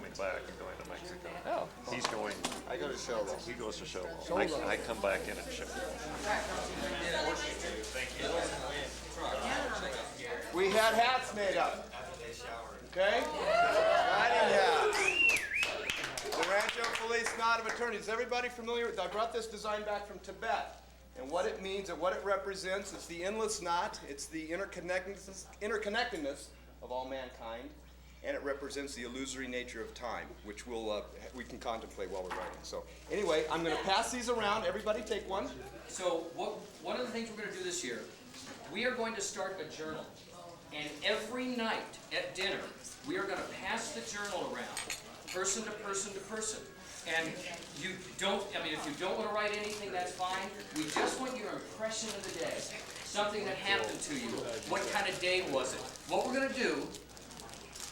coming back and going to Mexico. Oh. He's going. I go to Show. He goes to Show. I come back in and show. We had hats made up. Okay? Riding hats. The Rancho Feliz Knot of Eternity. Is everybody familiar with? I brought this design back from Tibet. And what it means and what it represents, it's the endless knot, it's the interconnectedness of all mankind, and it represents the illusory nature of time, which we can contemplate while we're writing. So anyway, I'm going to pass these around. Everybody take one. So one of the things we're going to do this year, we are going to start a journal. And every night at dinner, we are going to pass the journal around, person to person to person. And you don't, if you don't want to write anything, that's fine. We just want your impression of the day. Something that happened to you. What kind of day was it? What we're going to do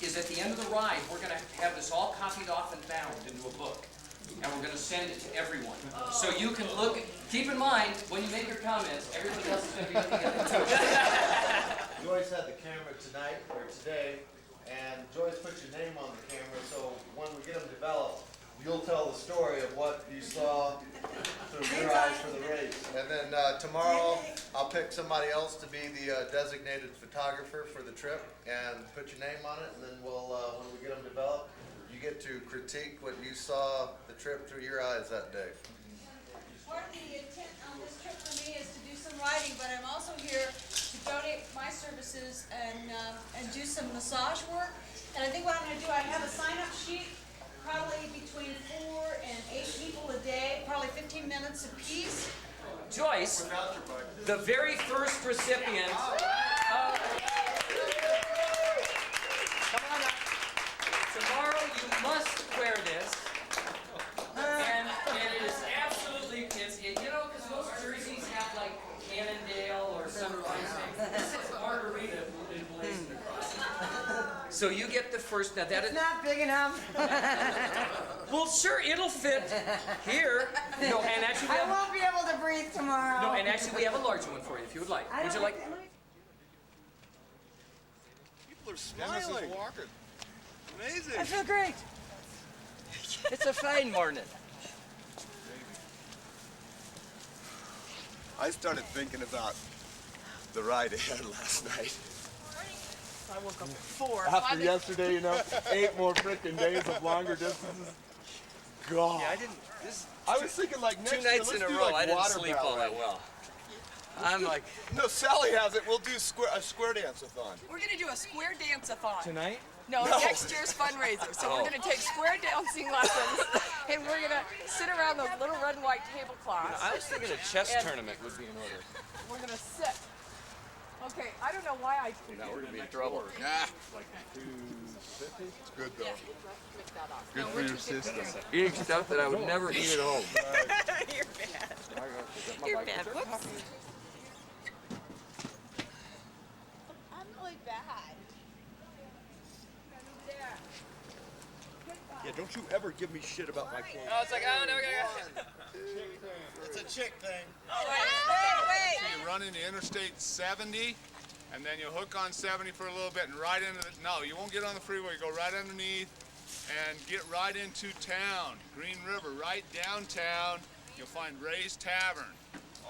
is at the end of the ride, we're going to have this all copied off and bound into a book. And we're going to send it to everyone. So you can look, keep in mind, when you make your comments, everybody else is going to be looking at it too. Joyce had the camera tonight, or today, and Joyce put your name on the camera, so when we get them developed, you'll tell the story of what you saw through your eyes for the race. And then tomorrow, I'll pick somebody else to be the designated photographer for the trip and put your name on it, and then we'll, when we get them developed, you get to critique what you saw the trip through your eyes that day. Part of the intent on this trip for me is to do some writing, but I'm also here to donate my services and do some massage work. And I think what I'm going to do, I have a sign-up sheet, probably between 4 and 8 people a day, probably 15 minutes apiece. Joyce, the very first recipient of... Come on up. Tomorrow you must wear this. And it is absolutely, you know, because those jerseys have like Cannondale or Sunrise. This is Margarita emblazoned across it. So you get the first, now that It's not big enough. well, sure, it'll fit here. No, and actually we I have, won't be able to breathe tomorrow. no, and actually we have a larger one for you if you would like. Would you like? People are smiling. Walker. Amazing. I feel great. It's a fine morning. I started thinking about the ride ahead last night. I woke up at 4. After yesterday, you know, 8 more freaking days of longer distances. God. Yeah, I didn't. I was thinking like next Two year, nights let's in a do row, like I didn't water sleep ballet. all that well. I'm like, No, Sally has it. We'll do a square dance-a-thon. We're going to do a square dance-a-thon. tonight? No, next year's fundraiser. So we're going to take square dancing lessons, and we're going to sit around the little red and white tablecloths. I was thinking a chess And- tournament would be in order. We're going to sit. Okay, I don't know why I... Now we're gonna be in trouble. It's good though. Make that up. Good for your system. Eating stuff that I would never eat at home. You're bad. You're bad. Whoops. I'm really bad. Yeah, don't you ever give me shit about my clothes. Oh, it's like, oh, no, we It's a chick thing. Wait. You run into Interstate 70, and then you hook on 70 for a little bit and right into the, no, you won't get on the freeway, you go right underneath and get right into town, Green River, right downtown, you'll find Ray's Tavern,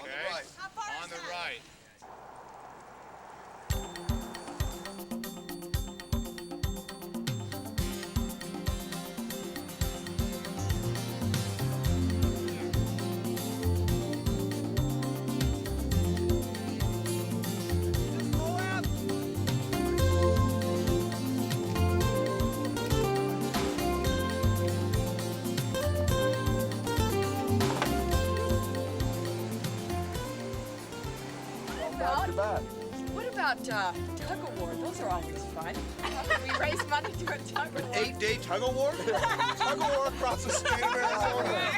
okay? On the right. How far On is the that? right. What about tug of war? Those are always fun. We raise money to a tug of war. 8-day tug of war? Tug of war across the state of Arizona.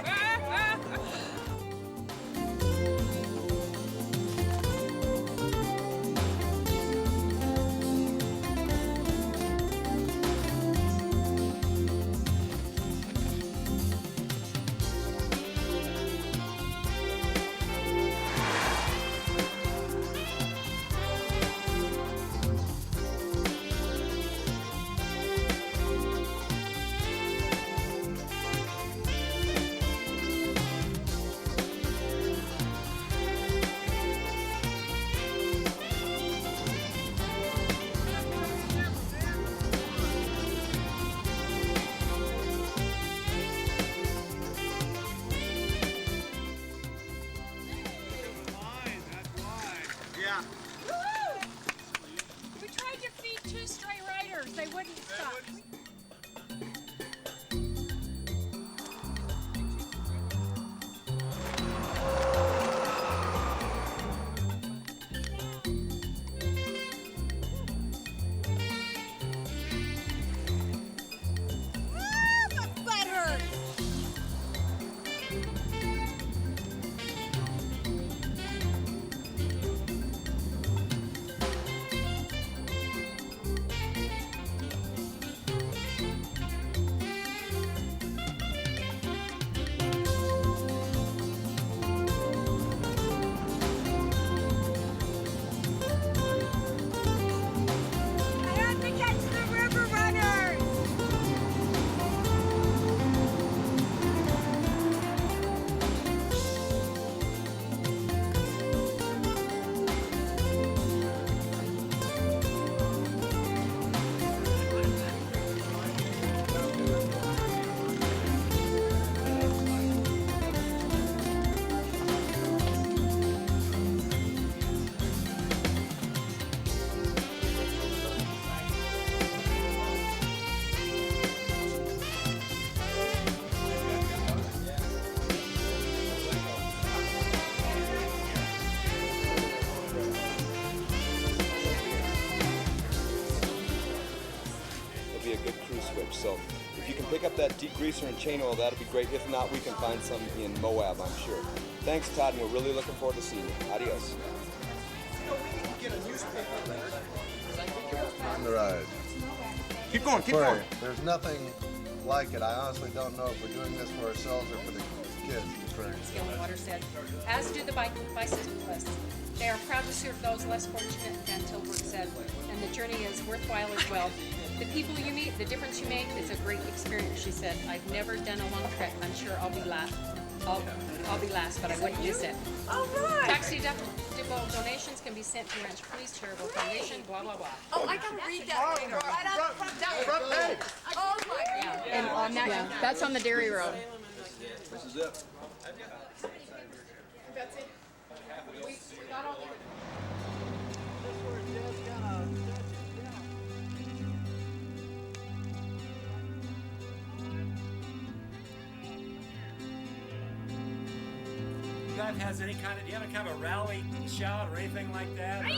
It'll be a good crew switch. So if you can pick up that degreaser and chain oil, that'll be great. If not, we can find some in Moab, I'm sure. Thanks, Todd, and we're really looking forward to seeing you. Adios. On the ride. Keep going, keep Corey, there's nothing like it. I honestly don't know if we're doing this for ourselves or for the kids. Gilwater said, as do the bicyclists. They are proud to serve those less fortunate, Van Tilburg said, and the journey is worthwhile as well. The people you meet, the difference you make, it's a great experience, she said. I've never done a long trek. I'm sure I'll be last. I'll be last, but I wouldn't miss it. All right. Tax deductible donations can be sent to Ranch Police Charitable Foundation, blah, blah, blah. Oh, I gotta read that later. Right on the front page. Oh my God. And on that, that's on the Dairy Road. This is it. That's it. We got all the. You guys has any kind of, do you have any kind of a rally shout or anything like that? Or?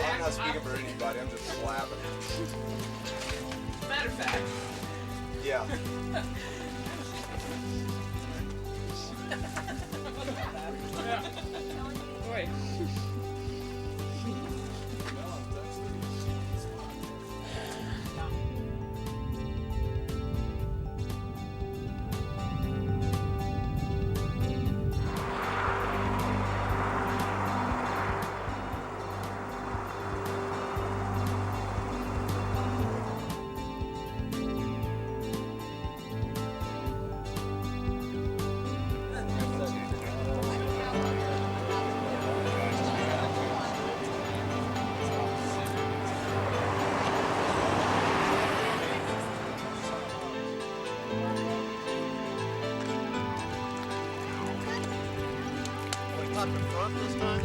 I'm not speaking for anybody, I'm just slapping. Matter of fact. Yeah. Wait. Top and front this time?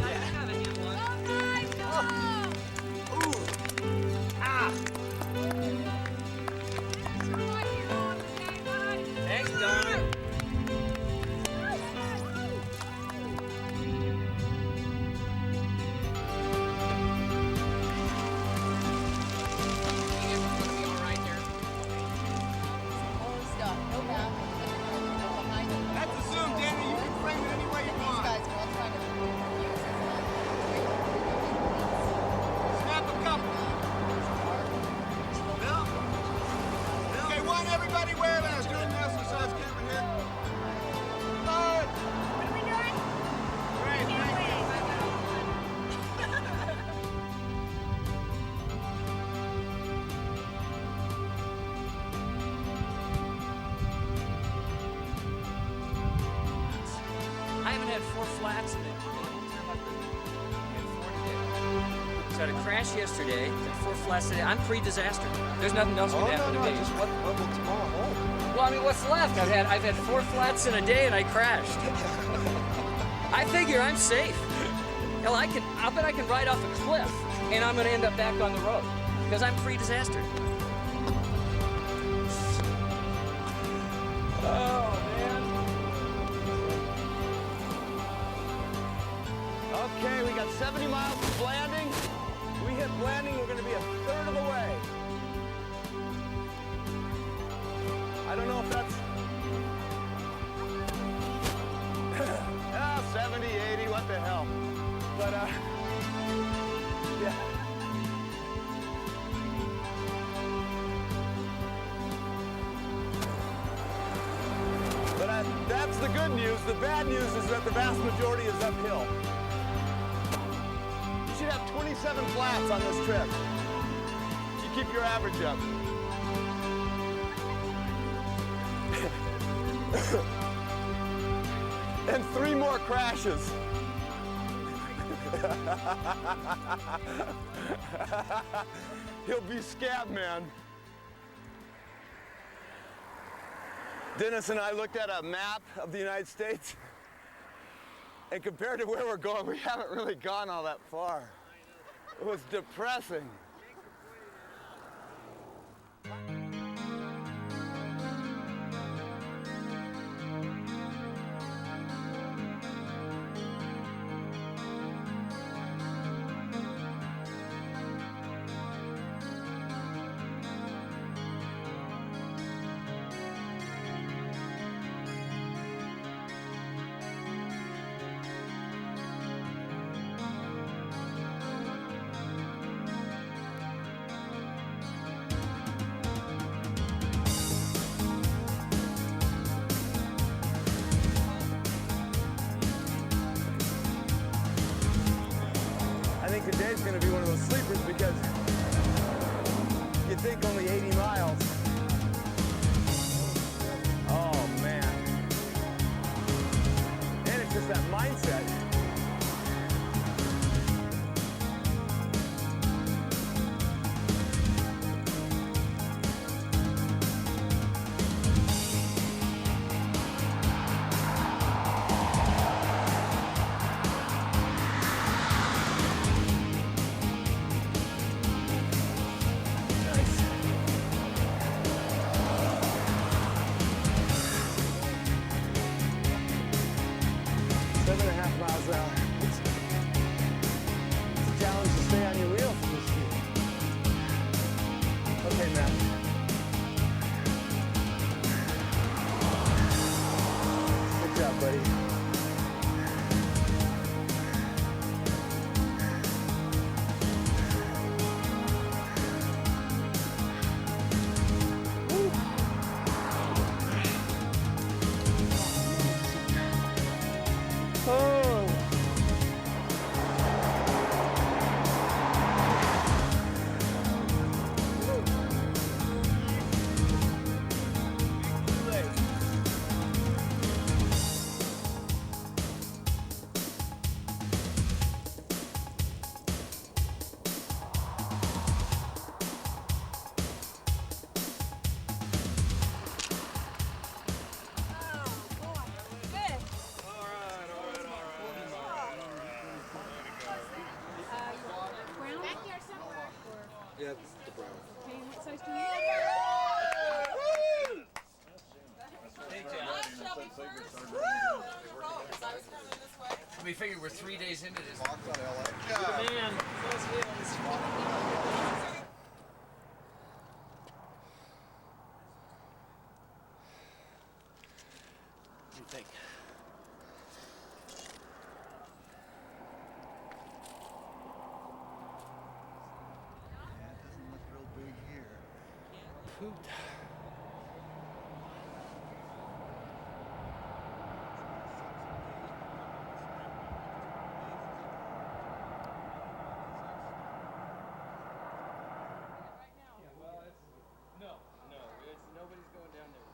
Thanks, Don. That's the Zoom, Danny. You can frame it any way you want. haven't had 4 flats in it. So I had a crash yesterday, had 4 flats today. I'm pre-disaster. There's nothing else going to happen to me. Just what will tomorrow hold? Well, I mean, what's left? I've had 4 flats in a day and I crashed. I figure I'm safe. Hell, I'll bet I can ride off a cliff and I'm going to end up back on the road because I'm pre-disaster. Oh, man. Okay, we got 70 miles to Blanding. We hit Blanding, we're gonna be a third of the way. I don't know if that's... 70, 80, what the hell. But, yeah. But that's the good news. The bad news is that the vast majority is uphill. You should have 27 flats on this trip. You keep your average up. And 3 more crashes. He'll be scab man. Dennis and I looked at a map of the United States, and compared to where we're going, we haven't really gone all that far. It was depressing. I think today's going to be one of those sleepers because you think only 80 miles. Oh, man. And it's just that mindset. Yep, the brown. Okay, and what size do you need? We figure we're 3 days into this. Man. What do you think? Poot. Nobody's going down there.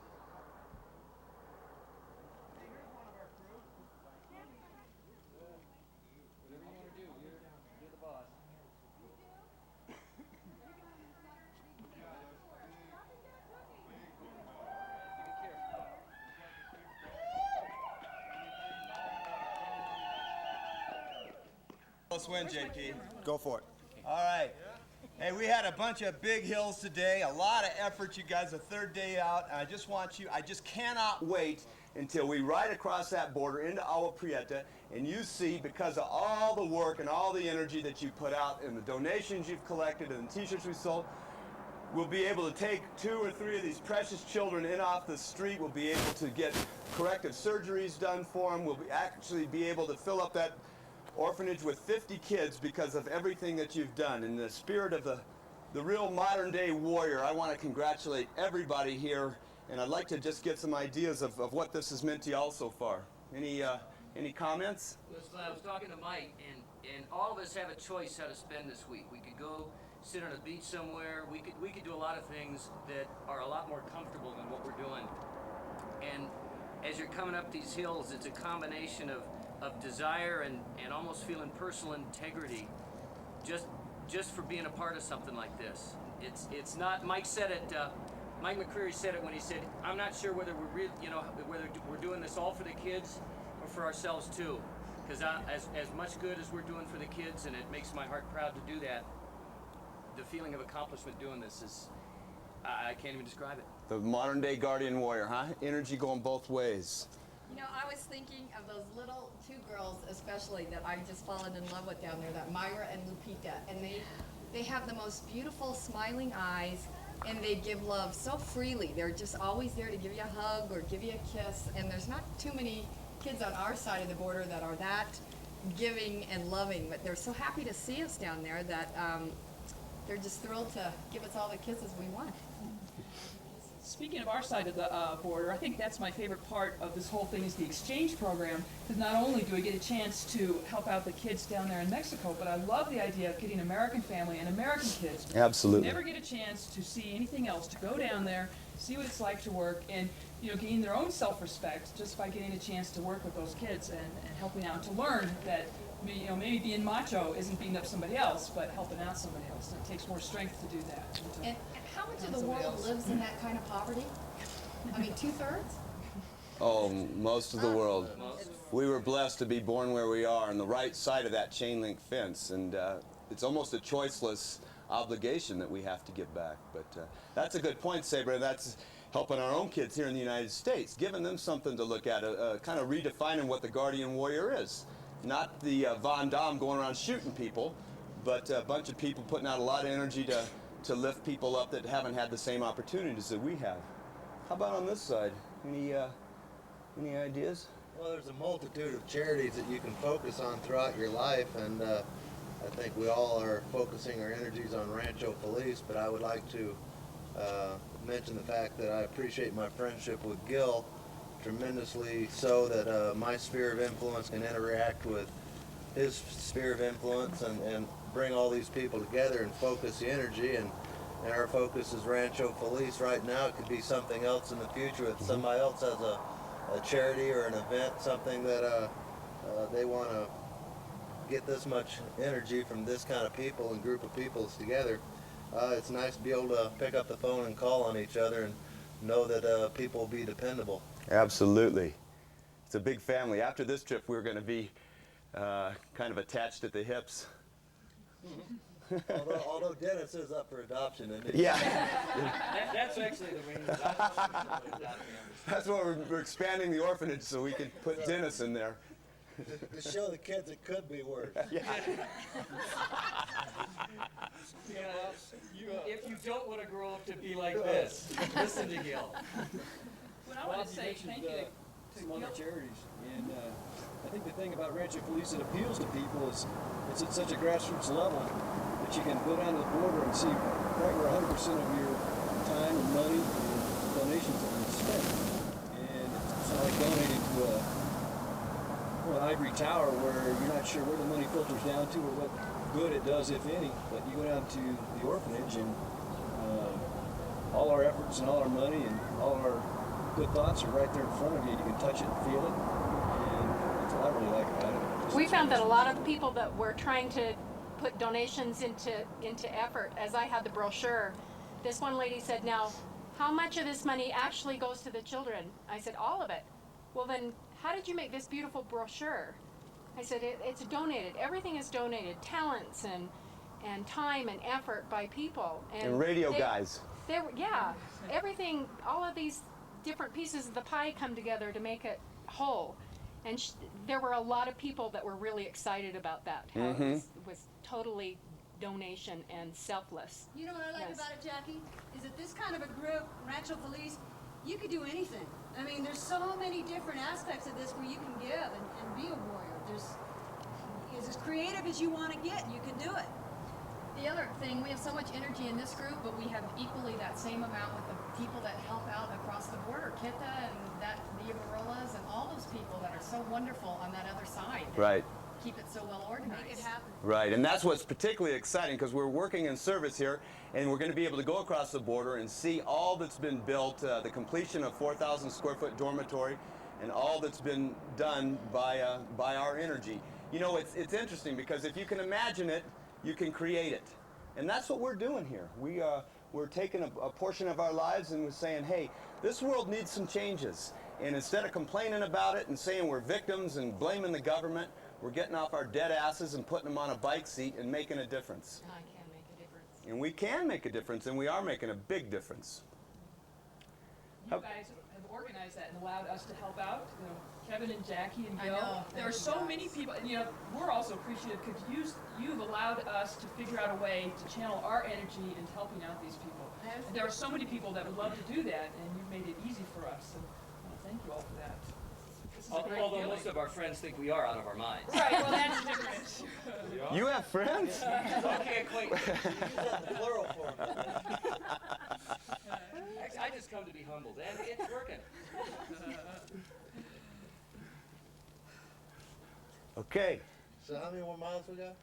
Let's win, JP. Go for it. All right. Hey, we had a bunch of big hills today, a lot of effort, you guys, the third day out, and I just cannot wait until we ride across that border into Agua Prieta, and you see, because of all the work and all the energy that you put out and the donations you've collected and the t-shirts we sold, we'll be able to take 2 or 3 of these precious children in off the street. We'll be able to get corrective surgeries done for them. We'll actually be able to fill up that orphanage with 50 kids because of everything that you've done. In the spirit of the real modern day warrior, I want to congratulate everybody here, and I'd like to just get some ideas of what this has meant to y'all so far. Any comments? Listen, I was talking to Mike, and all of us have a choice how to spend this week. We could go sit on a beach somewhere. We could do a lot of things that are a lot more comfortable than what we're doing. And as you're coming up these hills, it's a combination of desire and almost feeling personal integrity just for being a part of something like this. It's not, Mike said it, Mike McCreary said it when he said, I'm not sure whether whether we're doing this all for the kids or for ourselves too. Because as much good as we're doing for the kids, and it makes my heart proud to do that, the feeling of accomplishment doing this is, I can't even describe it. The modern day guardian warrior, huh? Energy going both ways. You know, I was thinking of those little 2 girls especially that I've just fallen in love with down there, that Myra and Lupita, and they have the most beautiful smiling eyes, and they give love so freely. They're just always there to give you a hug or give you a kiss, and there's not too many kids on our side of the border that are that giving and loving, but they're so happy to see us down there that they're just thrilled to give us all the kisses we want. Speaking of our side of the border, I think that's my favorite part of this whole thing is the exchange program, because not only do we get a chance to help out the kids down there in Mexico, but I love the idea of getting American family and American kids. Absolutely. Never get a chance to see anything else, to go down there, see what it's like to work, and gain their own self-respect just by getting a chance to work with those kids and helping out, to learn that maybe being macho isn't beating up somebody else, but helping out somebody else. And it takes more strength to do that. And how much of the world lives in that kind of poverty? I mean, 2/3? Oh, most of the world. We were blessed to be born where we are on the right side of that chain link fence, and it's almost a choiceless obligation that we have to give back. But that's a good point, Sabre. That's helping our own kids here in the United States, giving them something to look at, kind of redefining what the guardian warrior is. Not the Von Damme going around shooting people, but a bunch of people putting out a lot of energy to lift people up that haven't had the same opportunities that we have. How about on this side? Any ideas? Well, there's a multitude of charities that you can focus on throughout your life, and I think we all are focusing our energies on Rancho Feliz, but I would like to mention the fact that I appreciate my friendship with Gil tremendously, so that my sphere of influence can interact with his sphere of influence and bring all these people together and focus the energy. And our focus is Rancho Feliz right now. It could be something else in the future if somebody else has a charity or an event, something that they want to get this much energy from this kind of people and group of peoples together. It's nice to be able to pick up the phone and call on each other and know that people will be dependable. Absolutely. It's a big family. After this trip, we're going to be kind of attached at the hips. although Dennis is up for adoption, isn't he? Yeah. That's actually the main adoption. That's why we're expanding the orphanage so we can put Dennis in there. To show the kids it could be worse. Yeah. If you don't want to grow up to be like this, listen to Gil. Well, I want to say thank you to some other Gil. charities, and I think the thing about Rancho Feliz that appeals to people is it's at such a grassroots level that you can go down to the border and see right where 100% of your time and money and donations have been spent. And it's not like donating to an ivory tower where you're not sure where the money filters down to or what good it does, if any. But you go down to the orphanage and all our efforts and all our money and all our good thoughts are right there in front of you. You can touch it and feel it, and that's what I really like about it. We found that a lot of people that were trying to put donations into effort, as I had the brochure, this one lady said, now, how much of this money actually goes to the children? I said, all of it. Well then, how did you make this beautiful brochure? I said, it's donated. Everything is donated. Talents and time and effort by people. And radio guys. Yeah, everything, all of these different pieces of the pie come together to make it whole. And there were a lot of people that were really excited about that. How it was totally donation and selfless. You know what I like about it, Jackie? Is that this kind of a group, Rancho Feliz, you could do anything. I mean, there's so many different aspects of this where you can give and be a warrior. There's as creative as you want to get, you can do it. The other thing, we have so much energy in this group, but we have equally that same amount with the people that help out across the border. Kita and the Amarillas and all those people that are so wonderful on that other side. Right. Keep it so well organized. Make it happen. Right, and that's what's particularly exciting because we're working in service here, and we're going to be able to go across the border and see all that's been built, the completion of 4,000 square foot dormitory, and all that's been done by our energy. You know, it's interesting because if you can imagine it, you can create it, and that's what we're doing here. We're taking a portion of our lives and we're saying, hey, this world needs some changes, and instead of complaining about it and saying we're victims and blaming the government, we're getting off our dead asses and putting them on a bike seat and making a difference. I can make a difference. And we can make a difference, and we are making a big difference. You guys have organized that and allowed us to help out. You know, Kevin and Jackie and I Bill. know. There are so many people. And, you know, we're also appreciative because you've allowed us to figure out a way to channel our energy into helping out these people. And there are so many people that would love to do that, and you've made it easy for us. So I want to thank you all for that. This is a great Although feeling. most of our friends think we are out of our minds. Right, well, that's different. You have friends? Okay, acquaintance. Plural form. I just come to be humbled, and it's working. Okay. So how many more miles we got?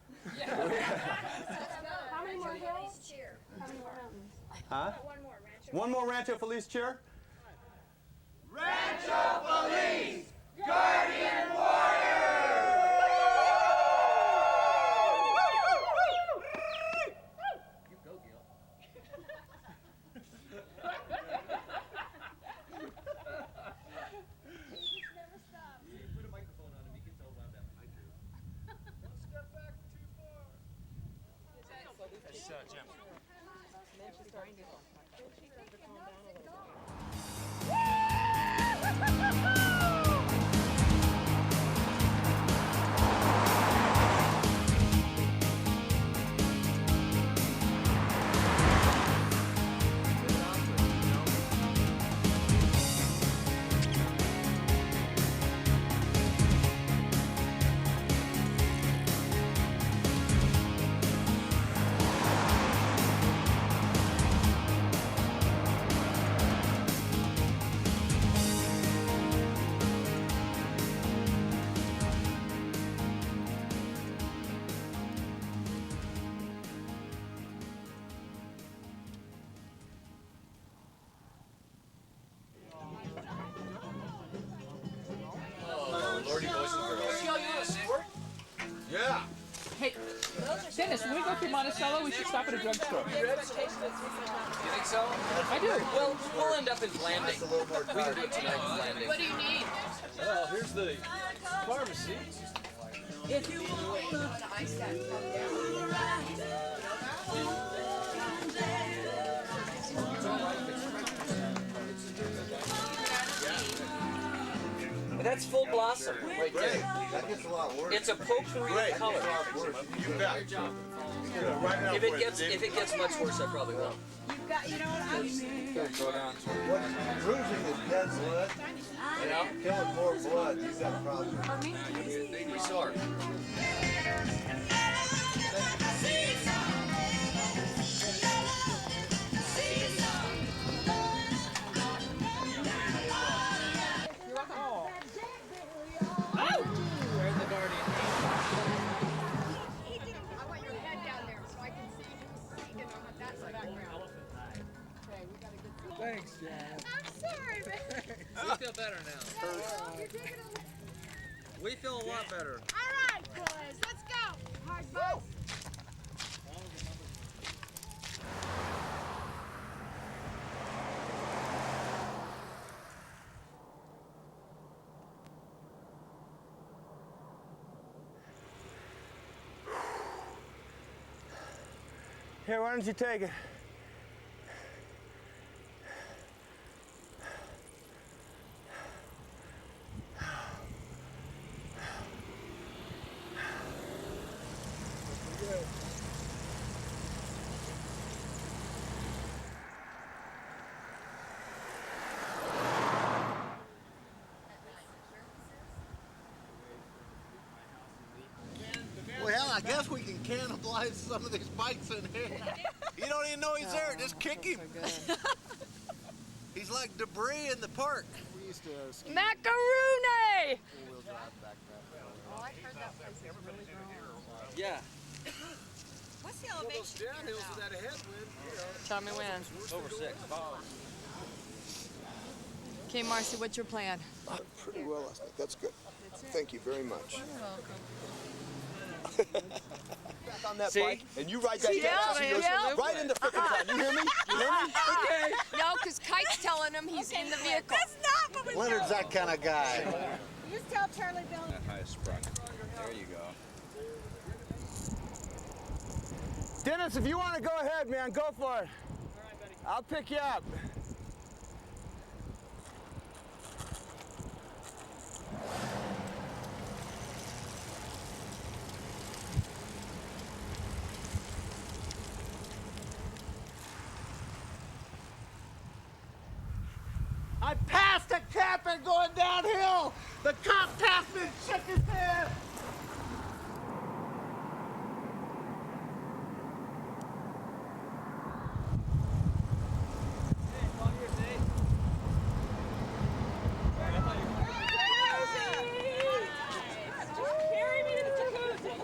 How many more hills? How many more mountains? Huh? One more Rancho Feliz cheer? Rancho Feliz, Guardian Warrior! You go, Gil. Put a microphone on him, he can tell loud that. I do. One step back, too far. Jim. Lordy boys and girls. Yeah. Hey, Dennis, when we go through Monticello, we should stop at a drugstore. You think so? I do. Well, we'll end up in Blanding. We can do it tonight in Blanding. What do you need? Well, here's the pharmacy. If you want an ice stack from That's full blossom right there. That gets a lot worse. It's a potpourri of color. You bet. If it gets much worse, I probably will. You've got, you know what, What's bruising is dead blood. You know? Killing more blood, you've got a problem. We saw her. I want your head down there so I can see who's singing on that's the background. Okay, we got a good Thanks, Jan. I'm sorry, man. We feel better now. We feel a lot better. All right, boys, let's go. Hard bus. Here, why don't you take it? Well, I guess we can cannibalize some of these bikes in here. You don't even know he's there. Just kick him. He's like debris in the park. We used to Macaroni! four-wheel drive back that way. Oh, I heard that place is really growing. Yeah. What's the elevation here now? That a headwind, Tell me when. Over 6. Okay, Marcy, what's your plan? Pretty well last night. That's good. Thank you very much. You're welcome. Back on that See? bike, and you ride that Yeah, down, she goes yeah. right in the frickin' time. You hear me? You hear me? Okay. No, because Kite's telling him he's in the vehicle. That's not what we Leonard's that kind of guy. You just tell Charlie Bill. High sprocket. There you go. Dennis, if you want to go ahead, man, go for it. I'll pick you up. I passed a camper going downhill. The cop passed me and shook his head. Carry me to the jacuzzi.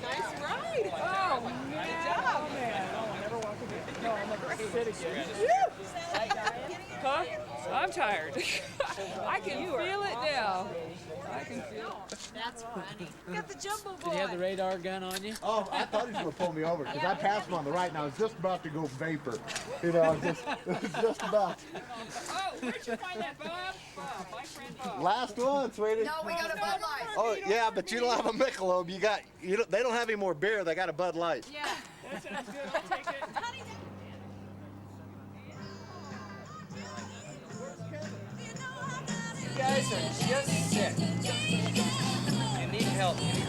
Nice ride. Oh, man. Oh, man. Oh, I'll never walk again. No, I'm like, sit again. Huh? I'm tired. I can feel it now. I can feel it. That's funny. Got the jumbo boy. Did you have the radar gun on you? Oh, I thought he was going to pull me over because I passed him on the right and I was just about to go vapor. You know, just about. Oh, where'd you find that, Bob? Bob, my friend Bob. Last one, sweetie. No, we got a Bud Light. Oh yeah, but you don't have a Michelob. They don't have any more beer. They got a Bud Light. Yeah, that sounds good. I'll take it. You guys are just sick. You need help. You need